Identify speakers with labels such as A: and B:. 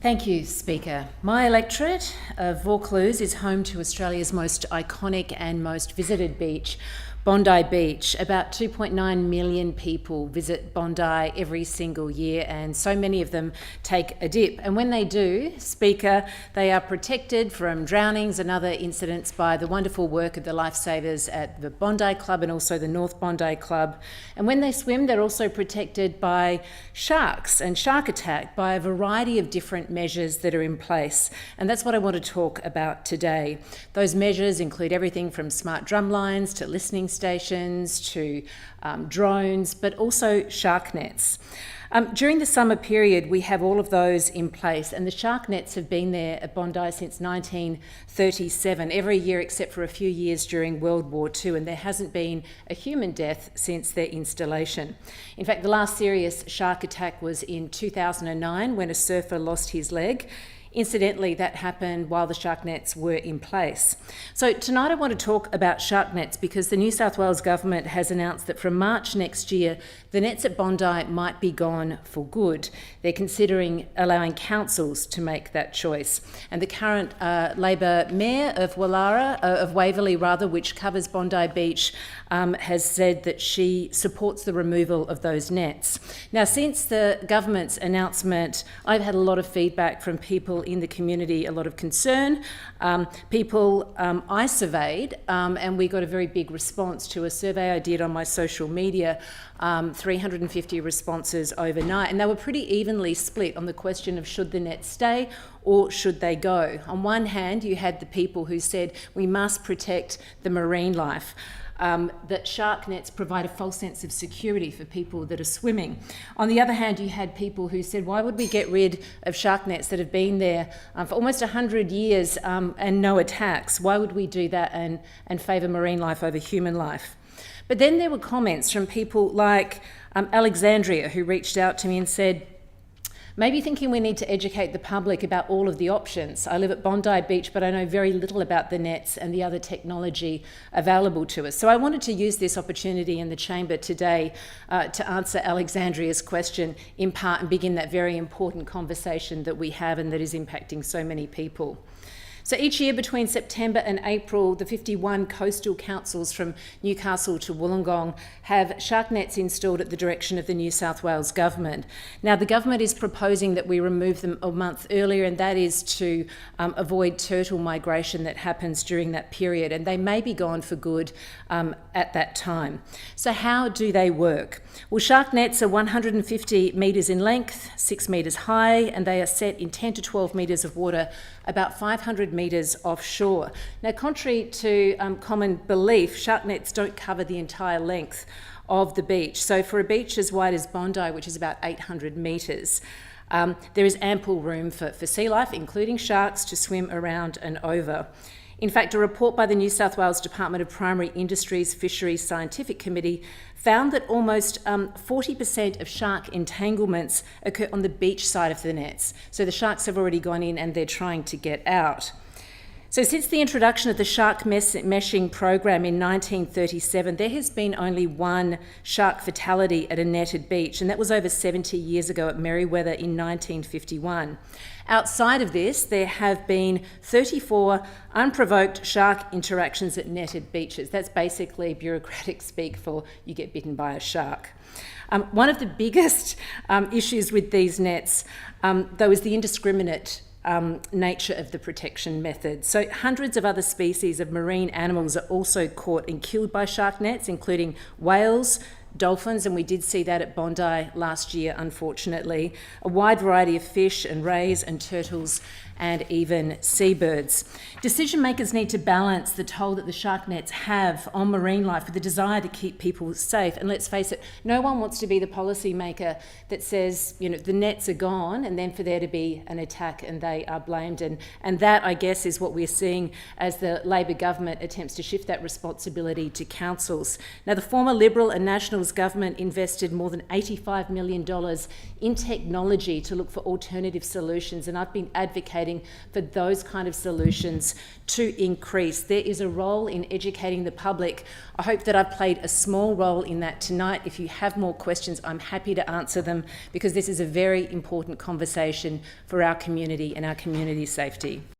A: Thank you, Speaker. My electorate of Vaucluse is home to Australia's most iconic and most visited beach, Bondi Beach. About 2.9 million people visit Bondi every single year, and so many of them take a dip. And when they do, Speaker, they are protected from drownings and other incidents by the wonderful work of the lifesavers at the Bondi Club and also the North Bondi Club. And when they swim, they're also protected by sharks and shark attack by a variety of different measures that are in place. And that's what I want to talk about today. Those measures include everything from smart drum lines to listening stations to drones, but also shark nets. During the summer period, we have all of those in place, and the shark nets have been there at Bondi since 1937, every year except for a few years during World War II, and there hasn't been a human death since their installation. In fact, the last serious shark attack was in 2009 when a surfer lost his leg. Incidentally, that happened while the shark nets were in place. So tonight I want to talk about shark nets because the New South Wales Government has announced that from March next year, the nets at Bondi might be gone for good. They're considering allowing councils to make that choice. And the current Labor Mayor of Waverley, which covers Bondi Beach, has said that she supports the removal of those nets. Now, since the government's announcement, I've had a lot of feedback from people in the community, a lot of concern. People I surveyed, and we got a very big response to a survey I did on my social media, 350 responses overnight, and they were pretty evenly split on the question of should the nets stay or should they go. On one hand, you had the people who said we must protect the marine life. That shark nets provide a false sense of security for people that are swimming. On the other hand, you had people who said, why would we get rid of shark nets that have been there for almost 100 years and no attacks? Why would we do that and favour marine life over human life? But then there were comments from people like Alexandria, who reached out to me and said, maybe thinking we need to educate the public about all of the options. I live at Bondi Beach, but I know very little about the nets and the other technology available to us. So I wanted to use this opportunity in the chamber today to answer Alexandria's question in part and begin that very important conversation that we have and that is impacting so many people. So each year between September and April, the 51 coastal councils from Newcastle to Wollongong have shark nets installed at the direction of the New South Wales Government. Now, the Government is proposing that we remove them a month earlier, and that is to avoid turtle migration that happens during that period, and they may be gone for good at that time. So how do they work? Well, shark nets are 150 metres in length, 6 metres high, and they are set in 10 to 12 metres of water about 500 metres offshore. Now, contrary to common belief, shark nets don't cover the entire length of the beach. So for a beach as wide as Bondi, which is about 800 metres, there is ample room for sea life, including sharks, to swim around and over. In fact, a report by the New South Wales Department of Primary Industries Fisheries Scientific Committee found that almost 40% of shark entanglements occur on the beach side of the nets. So the sharks have already gone in and they're trying to get out. So since the introduction of the shark meshing program in 1937, there has been only one shark fatality at a netted beach, and that was over 70 years ago at Merewether in 1951. Outside of this, there have been 34 unprovoked shark interactions at netted beaches. That's basically bureaucratic speak for you get bitten by a shark. One of the biggest issues with these nets, though, is the indiscriminate nature of the protection method. So hundreds of other species of marine animals are also caught and killed by shark nets, including whales, dolphins, and we did see that at Bondi last year, unfortunately, a wide variety of fish and rays and turtles and even seabirds. Decision makers need to balance the toll that the shark nets have on marine life with the desire to keep people safe. And let's face it, no one wants to be the policy maker that says, you know, the nets are gone and then for there to be an attack and they are blamed. And that, I guess, is what we're seeing as the Labor government attempts to shift that responsibility to councils. Now, the former Liberal and National Nationals government invested more than $85 million in technology to look for alternative solutions, and I've been advocating for those kind of solutions to increase. There is a role in educating the public. I hope that I've played a small role in that tonight. If you have more questions, I'm happy to answer them, because this is a very important conversation for our community and our community safety.